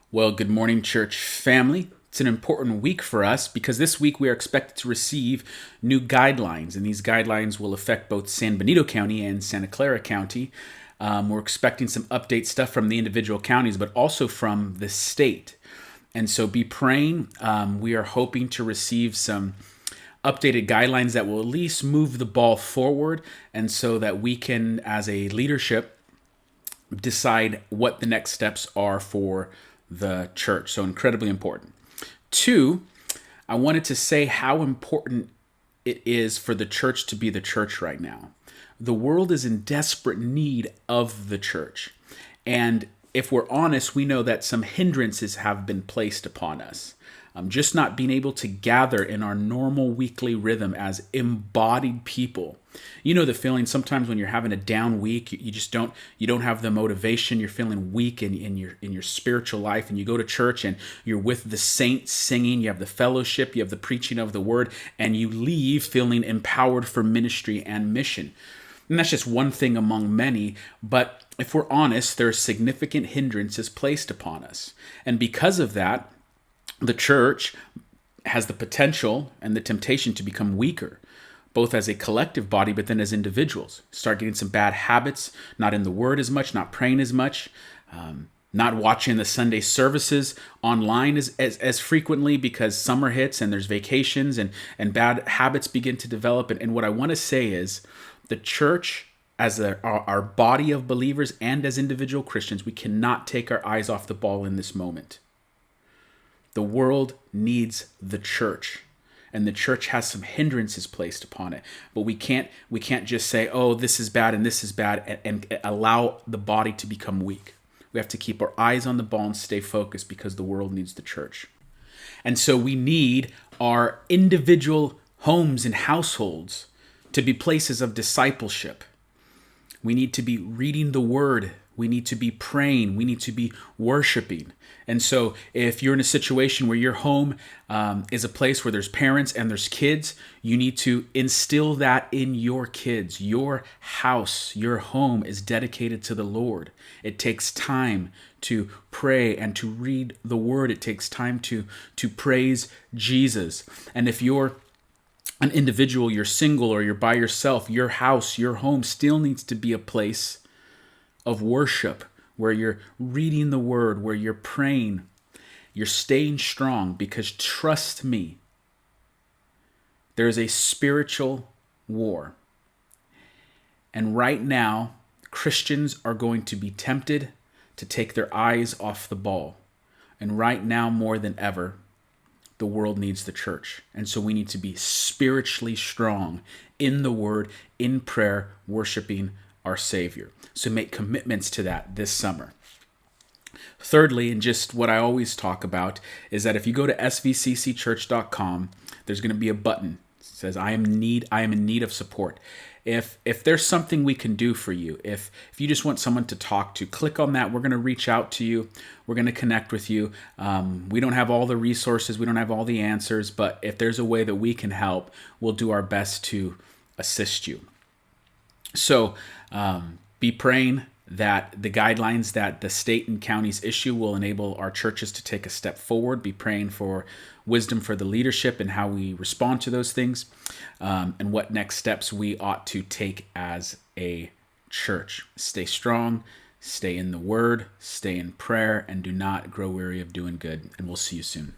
Well, good morning, church family. It's an important week for us because this week we are expected to receive new guidelines, and these guidelines will affect both San Benito County and Santa Clara County. We're expecting some update stuff from the individual counties, but also from the state. And so be praying. We are hoping to receive some updated guidelines that will at least move the ball forward, and so that we can, as a leadership, decide what the next steps are for the church. So incredibly important. Two, I wanted to say how important it is for the church to be the church right now. The world is in desperate need of the church. And if we're honest, we know that some hindrances have been placed upon us. Just not being able to gather in our normal weekly rhythm as embodied people. You know the feeling sometimes when you're having a down week, you just don't have the motivation. You're feeling weak in your spiritual life, and you go to church and you're with the saints singing. You have the fellowship, you have the preaching of the word, and you leave feeling empowered for ministry and mission. And that's just one thing among many, but if we're honest, there are significant hindrances placed upon us. And because of that, the church has the potential and the temptation to become weaker, both as a collective body, but then as individuals. Start getting some bad habits, not in the word as much, not praying as much, not watching the Sunday services online as frequently because summer hits and there's vacations and bad habits begin to develop. And what I want to say is the church, as our body of believers and as individual Christians, we cannot take our eyes off the ball in this moment. The world needs the church, and the church has some hindrances placed upon it. But we can't just say, "Oh, this is bad and this is bad," and allow the body to become weak. We have to keep our eyes on the ball and stay focused because the world needs the church. And so we need our individual homes and households to be places of discipleship. We need to be reading the word. We need to be praying. We need to be worshiping. And so if you're in a situation where your home is a place where there's parents and there's kids, you need to instill that in your kids. Your house, your home is dedicated to the Lord. It takes time to pray and to read the word. It takes time to praise Jesus. And if you're an individual, you're single or you're by yourself, your house, your home still needs to be a place of worship, where you're reading the word, where you're praying, you're staying strong, because trust me, there is a spiritual war. And right now, Christians are going to be tempted to take their eyes off the ball. And right now, more than ever, the world needs the church. And so we need to be spiritually strong in the word, in prayer, worshiping our Savior. So make commitments to that this summer. Thirdly, and just what I always talk about, is that if you go to svccchurch.com, there's going to be a button that says I am in need of support. If there's something we can do for you, if you just want someone to talk to, click on that. We're going to reach out to you. We're going to connect with you. We don't have all the resources. We don't have all the answers. But if there's a way that we can help, we'll do our best to assist you. So be praying that the guidelines that the state and counties issue will enable our churches to take a step forward. Be praying for wisdom for the leadership and how we respond to those things, and what next steps we ought to take as a church. Stay strong, stay in the word, stay in prayer, and do not grow weary of doing good. And we'll see you soon.